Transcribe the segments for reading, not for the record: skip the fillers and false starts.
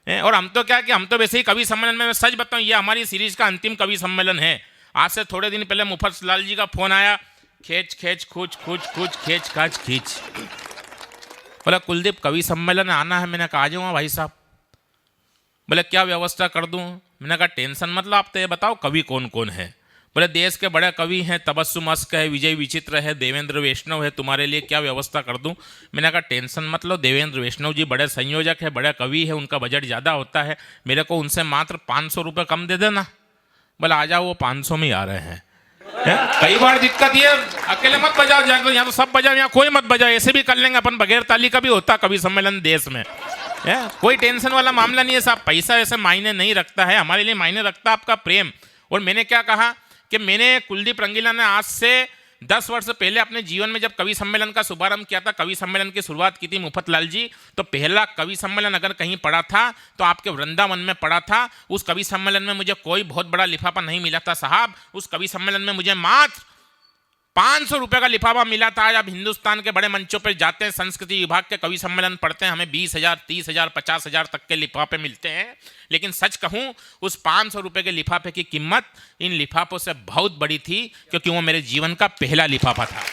और हम तो क्या कि हम तो वैसे ही कवि सम्मेलन में, मैं सच बताऊं, ये हमारी सीरीज का अंतिम कवि सम्मेलन है। आज से थोड़े दिन पहले मुफत्तलाल जी का फोन आया, खींच खींच खूच खूच खूच खींच खाच खींच। बोला कुलदीप कवि सम्मेलन आना है। मैंने कहा आ जाऊँगा भाई साहब। बोले क्या व्यवस्था कर दूं? मैंने कहा टेंशन मतलब आप तो ये बताओ कवि कौन कौन है। बोले देश के बड़े कवि हैं, तबस्सुम अस्क है, विजय विचित्र है, देवेंद्र वैष्णव है, तुम्हारे लिए क्या व्यवस्था कर दूं? मैंने कहा टेंशन मतलब देवेंद्र वैष्णव जी बड़े संयोजक है, बड़े कवि है, उनका बजट ज़्यादा होता है, मेरे को उनसे मात्र 500 रुपये कम दे देना। बोला आ जाओ, वो 500 में ही आ रहे हैं। कई बार दिक्कत ये, अकेले मत बजाओ, जाकर यहाँ तो सब बजाओ, यहाँ कोई मत बजाओ, ऐसे भी कर लेंगे अपन, बगैर ताली का भी होता कवि सम्मेलन देश में। कोई टेंशन वाला मामला नहीं है साहब। पैसा ऐसे मायने नहीं रखता है, हमारे लिए मायने रखता है आपका प्रेम। और मैंने क्या कहा कि मैंने कुलदीप रंगीला ने आज से 10 वर्ष पहले अपने जीवन में जब कवि सम्मेलन का शुभारंभ किया था, कवि सम्मेलन की शुरुआत की थी मुफत्तलाल जी, तो पहला कवि सम्मेलन अगर कहीं पड़ा था तो आपके वृंदावन में पड़ा था। उस कवि सम्मेलन में मुझे कोई बहुत बड़ा लिफाफा नहीं मिला था साहब। उस कवि सम्मेलन में मुझे मात्र 500 रुपये का लिफाफा मिला था। आज आप हिंदुस्तान के बड़े मंचों पर जाते हैं, संस्कृति विभाग के कवि सम्मेलन पढ़ते हैं, हमें 20,000, 30,000, 50,000 तक के लिफाफे मिलते हैं। लेकिन सच कहूं, उस 500 रुपये के लिफाफे की कीमत इन लिफाफों से बहुत बड़ी थी, क्योंकि वो मेरे जीवन का पहला लिफाफा था।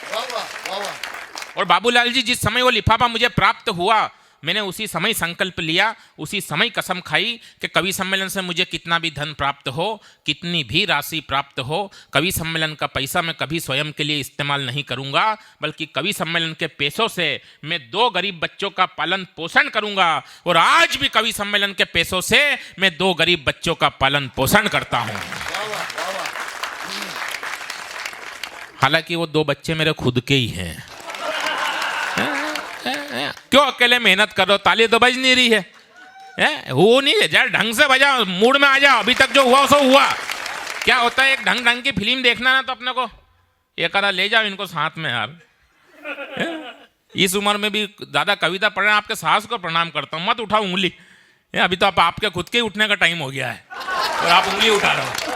और बाबूलाल जी, जिस समय वो लिफाफा मुझे प्राप्त हुआ, मैंने उसी समय संकल्प लिया, उसी समय कसम खाई कि कवि सम्मेलन से मुझे कितना भी धन प्राप्त हो, कितनी भी राशि प्राप्त हो, कवि सम्मेलन का पैसा मैं कभी स्वयं के लिए इस्तेमाल नहीं करूंगा, बल्कि कवि सम्मेलन के पैसों से मैं 2 गरीब बच्चों का पालन पोषण करूंगा। और आज भी कवि सम्मेलन के पैसों से मैं 2 गरीब बच्चों का पालन पोषण करता हूं। हालांकि वो 2 बच्चे मेरे खुद के ही हैं। क्यों अकेले मेहनत कर रहे हो? ताली तो बज नहीं रही है, वो नहीं है, यार ढंग से बजा, मूड में आ जाओ। अभी तक जो हुआ सो हुआ। क्या होता है, एक ढंग की फिल्म देखना ना, तो अपने को एक आधा ले जाओ इनको साथ में यार। इस उम्र में भी दादा कविता पढ़ रहे हैं, आपके सास को प्रणाम करता हूँ, मत उठाओ उंगली। अभी तो आपके खुद के उठने का टाइम हो गया है और आप उंगली उठा रहे हो।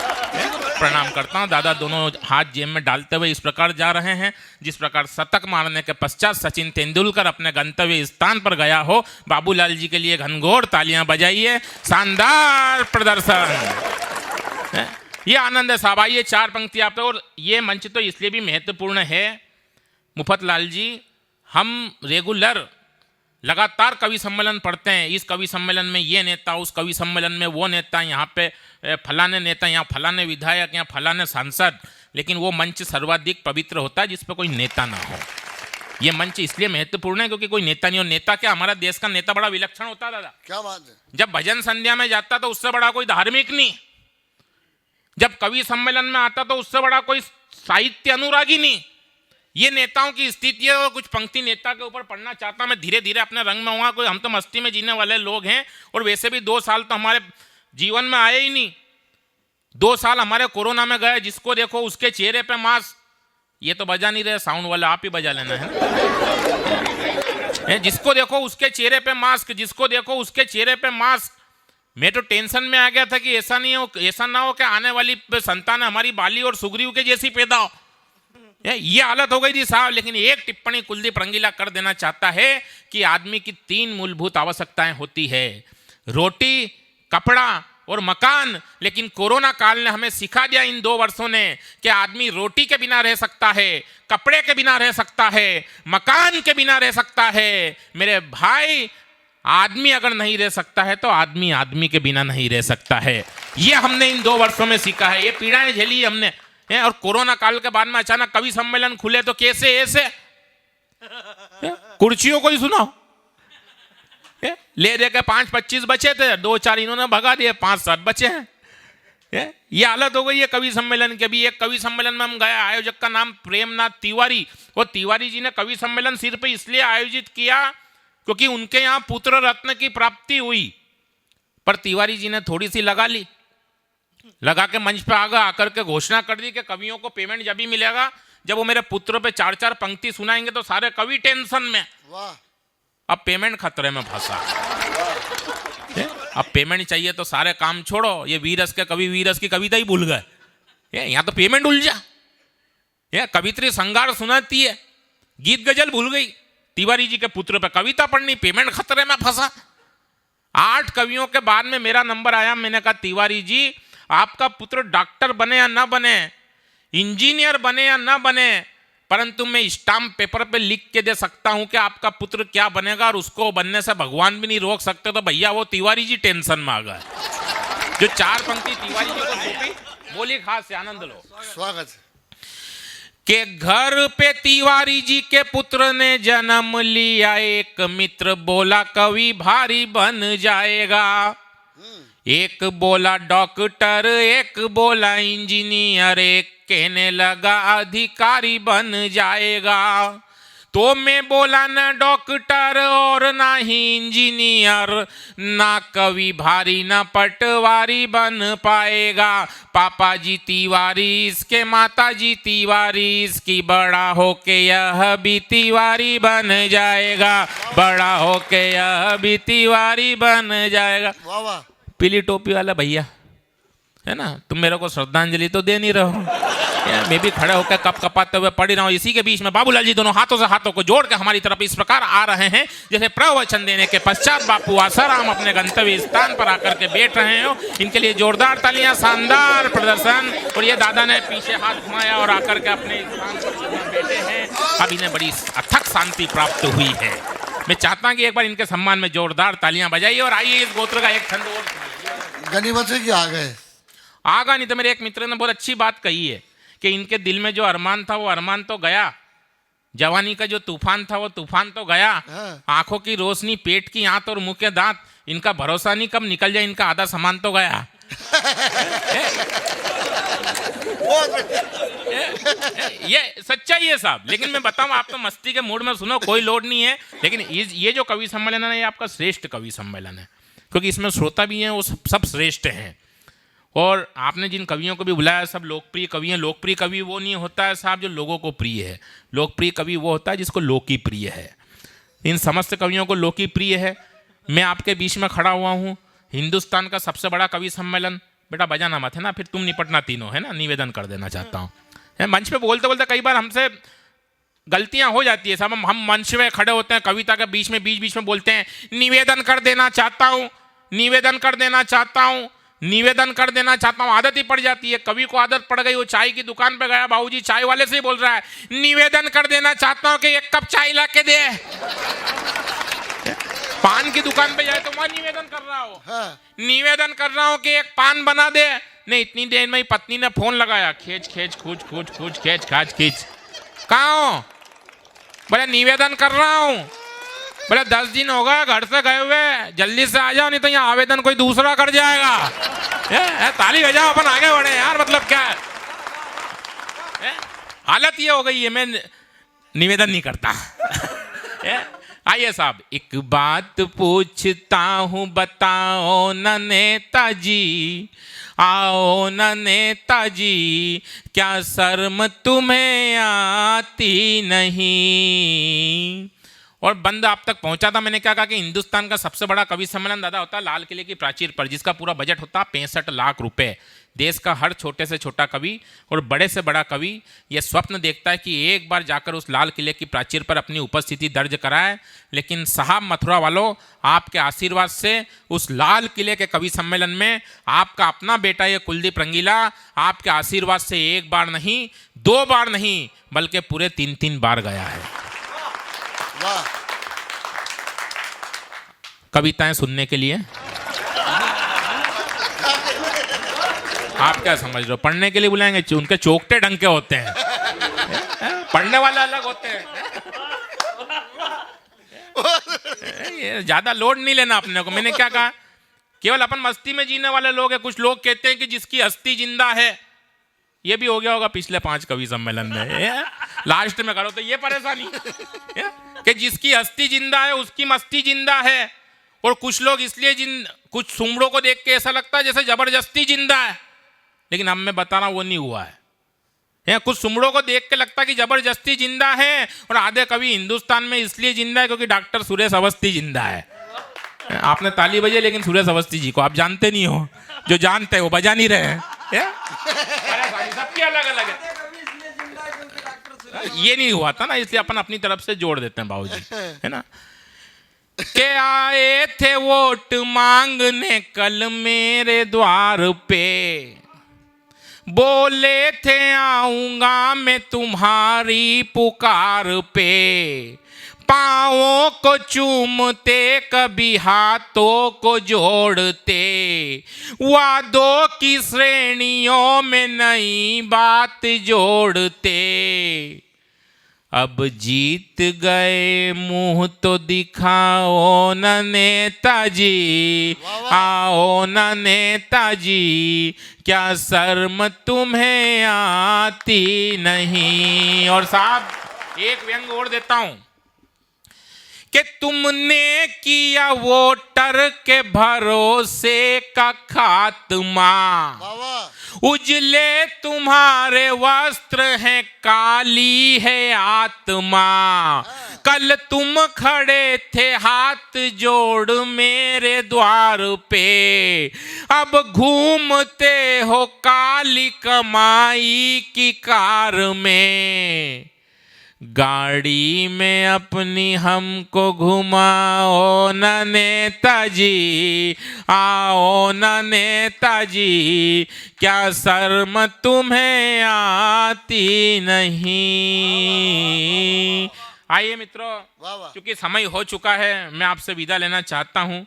प्रणाम करता हूँ। दादा दोनों हाथ जेब में डालते हुए इस प्रकार जा रहे हैं जिस प्रकार शतक मारने के पश्चात सचिन तेंदुलकर अपने गंतव्य स्थान पर गया हो। बाबूलाल जी के लिए घनघोर तालियां बजाइए, शानदार प्रदर्शन। ये आनंद है साहब। आइए 4 पंक्ति आप। और ये मंच तो इसलिए भी महत्वपूर्ण है मुफत्तलाल जी, हम रेगुलर लगातार कवि सम्मेलन पढ़ते हैं। इस कवि सम्मेलन में ये नेता, उस कवि सम्मेलन में वो नेता, यहाँ पे फलाने नेता, यहाँ फलाने विधायक, यहाँ फलाने सांसद। लेकिन वो मंच सर्वाधिक पवित्र होता है जिस पे कोई नेता ना हो। ये मंच इसलिए महत्वपूर्ण है क्योंकि कोई नेता नहीं हो। नेता क्या, हमारा देश का नेता बड़ा विलक्षण होता है दादा। क्या बात है। जब भजन संध्या में जाता तो उससे बड़ा कोई धार्मिक नहीं, जब कवि सम्मेलन में आता तो उससे बड़ा कोई साहित्य अनुरागी नहीं। ये नेताओं की स्थिति है। और कुछ पंक्ति नेता के ऊपर पढ़ना चाहता मैं, धीरे धीरे अपने रंग में होगा। कोई हम तो मस्ती में जीने वाले लोग हैं, और वैसे भी 2 साल तो हमारे जीवन में आए ही नहीं। 2 साल हमारे कोरोना में गए। जिसको देखो उसके चेहरे पे मास्क। ये तो बजा नहीं रहे साउंड वाला, आप ही बजा लेना है। जिसको देखो उसके चेहरे पे मास्क, जिसको देखो उसके चेहरे पे मास्क। मैं तो टेंशन में आ गया था कि ऐसा ना हो कि आने वाली संतान हमारी बाली और सुग्रीव के जैसी पैदा हो। ये हालत हो गई थी साहब। लेकिन एक टिप्पणी कुलदीप रंगीला कर देना चाहता है कि आदमी की 3 मूलभूत आवश्यकताएं होती है, रोटी, कपड़ा और मकान। लेकिन कोरोना काल ने हमें सिखा दिया इन 2 वर्षों ने कि आदमी रोटी के बिना रह सकता है, कपड़े के बिना रह सकता है, मकान के बिना रह सकता है। मेरे भाई, आदमी अगर नहीं रह सकता है तो आदमी आदमी के बिना नहीं रह सकता है। ये हमने इन 2 वर्षों में सीखा है। ये पीड़ाएं झेली हमने। और कोरोना काल के बाद में अचानक कवि सम्मेलन खुले तो कैसे ऐसे कुर्सियों को ही सुनाओ। ले दे के 5-25 बचे थे, 2-4 इन्होंने भगा दिए, 5-7 बचे हैं। ये हालत हो गई है कवि सम्मेलन के भी। एक कवि सम्मेलन में हम गए, आयोजक का नाम प्रेमनाथ तिवारी। वो तिवारी जी ने कवि सम्मेलन सिर्फ इसलिए आयोजित किया क्योंकि उनके यहाँ पुत्र रत्न की प्राप्ति हुई। पर तिवारी जी ने थोड़ी सी लगा के मंच पे आकर के घोषणा कर दी कि कवियों को पेमेंट जब ही मिलेगा जब वो मेरे पुत्रों पे 4-4 पंक्ति सुनाएंगे। तो सारे कवि टेंशन में। वाह। अब पेमेंट खतरे में फंसा। अब पेमेंट चाहिए तो सारे काम छोड़ो। ये वीरस के कवि वीरस की कविता ही भूल गए। यहाँ तो पेमेंट उलझा। कवित्री संगार सुनाती है, गीत गजल भूल गई। तिवारी जी के पुत्र पे कविता पढ़नी, पेमेंट खतरे में फंसा। 8 कवियों के बाद में मेरा नंबर आया। मैंने कहा तिवारी जी, आपका पुत्र डॉक्टर बने या ना बने, इंजीनियर बने या ना बने, परंतु मैं स्टाम्प पेपर पे लिख के दे सकता हूं कि आपका पुत्र क्या बनेगा, और उसको बनने से भगवान भी नहीं रोक सकते। तो भैया वो तिवारी जी टेंशन में आ गए। जो 4 पंक्ति तिवारी जी को सौंपी, बोली खास से आनंद लो। स्वागत के घर पे तिवारी जी के पुत्र ने जन्म लिया, एक मित्र बोला कवि भारी बन जाएगा। एक बोला डॉक्टर, एक बोला इंजीनियर, एक कहने लगा अधिकारी बन जाएगा। तो मैं बोला न डॉक्टर और ना ही इंजीनियर, ना कवि भारी ना पटवारी बन पाएगा। पापा जी तिवारी इसके, माता जी तिवारी इसकी, बड़ा होके यह भी तिवारी बन जाएगा, बड़ा होके यह भी तिवारी बन जाएगा। वाह वाह। पीली टोपी वाला भैया है ना, तुम मेरे को श्रद्धांजलि तो दे नहीं रहो, मैं भी खड़े होकर कप कपाते हुए पढ़ रहा हूँ। इसी के बीच में बाबूलाल जी दोनों हाथों से हाथों को जोड़ के हमारी तरफ इस प्रकार आ रहे हैं जैसे प्रवचन देने के पश्चात बापू आसाराम अपने गंतव्य स्थान पर आकर के बैठ रहे हो। इनके लिए जोरदार तालियां, शानदार प्रदर्शन। और ये दादा ने पीछे हाथ घुमाया और आकर के अपने स्थान पर बैठे हैं। अब इन्हें बड़ी अथक शांति प्राप्त हुई है। मैं चाहता हूं कि एक बार इनके सम्मान में जोरदार तालियां बजाइए और आइए इस गोत्र का एक छंद और गनीमत से कि आ गए। आगा नहीं तो मेरे एक मित्र ने बहुत अच्छी बात कही है कि इनके दिल में जो अरमान था वो अरमान तो गया, जवानी का जो तूफान था वो तूफान तो गया। आंखों की रोशनी, पेट की आंत और मुंह के दांत, इनका भरोसा नहीं कब निकल जाए इनका आधा सामान तो गया। ये सच्चाई है साहब। लेकिन मैं बताऊं, आप तो मस्ती के मूड में सुनो, कोई लोड नहीं है। लेकिन ये जो कवि सम्मेलन है ये आपका श्रेष्ठ कवि सम्मेलन है, क्योंकि इसमें श्रोता भी हैं, वो सब श्रेष्ठ हैं। और आपने जिन कवियों को भी बुलाया सब लोकप्रिय कवि हैं। लोकप्रिय कवि वो नहीं होता है साहब जो लोगों को प्रिय है, लोकप्रिय कवि वो होता है जिसको लोकी प्रिय है। इन समस्त कवियों को लोकी प्रिय है। मैं आपके बीच में खड़ा हुआ हूँ, हिंदुस्तान का सबसे बड़ा कवि सम्मेलन। बेटा बजाना मत है ना, फिर तुम निपटना तीनों, है ना। निवेदन कर देना चाहता हूँ। मंच पे बोलते बोलते कई बार हमसे गलतियां हो जाती है साहब। हम मंच में खड़े होते हैं, कविता के बीच में बोलते हैं निवेदन कर देना चाहता हूँ, निवेदन कर देना चाहता हूँ, निवेदन कर देना चाहता हूँ। आदत ही पड़ जाती है, कवि को आदत पड़ गई। वो चाय की दुकान पे गया, बाबूजी चाय वाले से ही बोल रहा है निवेदन कर देना चाहता हूँ कि 1 कप चाय ला के दे। पान की दुकान पे जाए तो वहां निवेदन कर रहा हो। निवेदन कर रहा हूँ कि 1 पान बना दे। नहीं, इतनी देर में ही पत्नी ने फोन लगाया, खींच खींच खूच खूच खूच खींच खाच खींच। कहाँ हो? बोले निवेदन कर रहा हूँ। बोले 10 दिन हो गए घर से गए हुए, जल्दी से आ जाओ नहीं तो यहाँ आवेदन कोई दूसरा कर जाएगा। ताली बजाओ, अपन आगे बढ़े यार। मतलब क्या है? हालत ये हो गई है, मैं निवेदन नहीं करता। आइए साहब, एक बात पूछता हूँ बताओ न नेताजी, आओ न नेताजी, क्या शर्म तुम्हें आती नहीं। और बंद आप तक पहुंचा था। मैंने क्या कहा कि हिंदुस्तान का सबसे बड़ा कवि सम्मेलन दादा होता है लाल किले की प्राचीर पर, जिसका पूरा बजट होता है 65 लाख रुपए। देश का हर छोटे से छोटा कवि और बड़े से बड़ा कवि यह स्वप्न देखता है कि एक बार जाकर उस लाल किले की प्राचीर पर अपनी उपस्थिति दर्ज कराए। लेकिन साहब मथुरा वालों, आपके आशीर्वाद से उस लाल किले के कवि सम्मेलन में आपका अपना बेटा ये कुलदीप रंगीला आपके आशीर्वाद से 1 बार नहीं, 2 बार नहीं, बल्कि पूरे 3-3 बार गया है कविताएं सुनने के लिए। आप क्या समझ रहे हो? पढ़ने के लिए बुलाएंगे? उनके चोकटे ढंग के होते हैं, पढ़ने वाले अलग होते हैं। ज्यादा लोड नहीं लेना अपने को। मैंने क्या कहा, केवल अपन मस्ती में जीने वाले लोग हैं। कुछ लोग कहते हैं कि जिसकी हस्ती जिंदा है, ये भी हो गया होगा पिछले 5 कवि सम्मेलन में। लास्ट में करो तो ये परेशानी कि जिसकी हस्ती जिंदा है उसकी मस्ती जिंदा है। और कुछ लोग इसलिए कुछ सुमड़ों को देख के ऐसा लगता है जैसे जबरदस्ती जिंदा है, लेकिन अब मैं बता रहा हूं वो नहीं हुआ है। कुछ सुमड़ों को देख के लगता है कि जबरदस्ती जिंदा है, और आधे कवि हिंदुस्तान में इसलिए जिंदा है क्योंकि डॉक्टर सुरेश अवस्थी जिंदा है। आपने ताली बजाई, लेकिन सुरेश अवस्थी जी को आप जानते नहीं हो। जो जानते हैं वो बजा नहीं रहे हैं। सबकी अलग अलग है। ये नहीं हुआ था ना, इसलिए अपन अपनी तरफ से जोड़ देते हैं बाबूजी, है ना। के आए थे वोट मांगने कल मेरे द्वार पे, बोले थे आऊंगा मैं तुम्हारी पुकार पे, पाँवों को चूमते कभी हाथों को जोड़ते, वादों की श्रेणियों में नई बात जोड़ते, अब जीत गए मुंह तो दिखाओ न नेताजी, आओ न नेताजी, क्या शर्म तुम्हें आती नहीं। और साहब एक व्यंग और देता हूं कि तुमने किया वोटर के भरोसे का खात्मा, उजले तुम्हारे वस्त्र हैं काली है आत्मा, कल तुम खड़े थे हाथ जोड़ मेरे द्वार पे, अब घूमते हो काली कमाई की कार में, गाड़ी में अपनी हमको घुमाओ न नेताजी, आओ न नेताजी, क्या शर्म तुम्हें आती नहीं। आइए मित्रों, क्योंकि समय हो चुका है, मैं आपसे विदा लेना चाहता हूं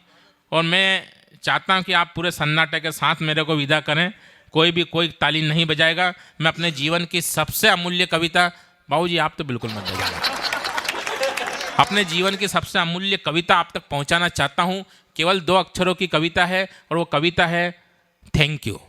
और मैं चाहता हूं कि आप पूरे सन्नाटे के साथ मेरे को विदा करें। कोई ताली नहीं बजाएगा। मैं अपने जीवन की सबसे अमूल्य कविता, बाबूजी आप तो बिल्कुल मत बजाइए, अपने जीवन की सबसे अमूल्य कविता आप तक पहुंचाना चाहता हूं। केवल 2 अक्षरों की कविता है और वो कविता है थैंक यू।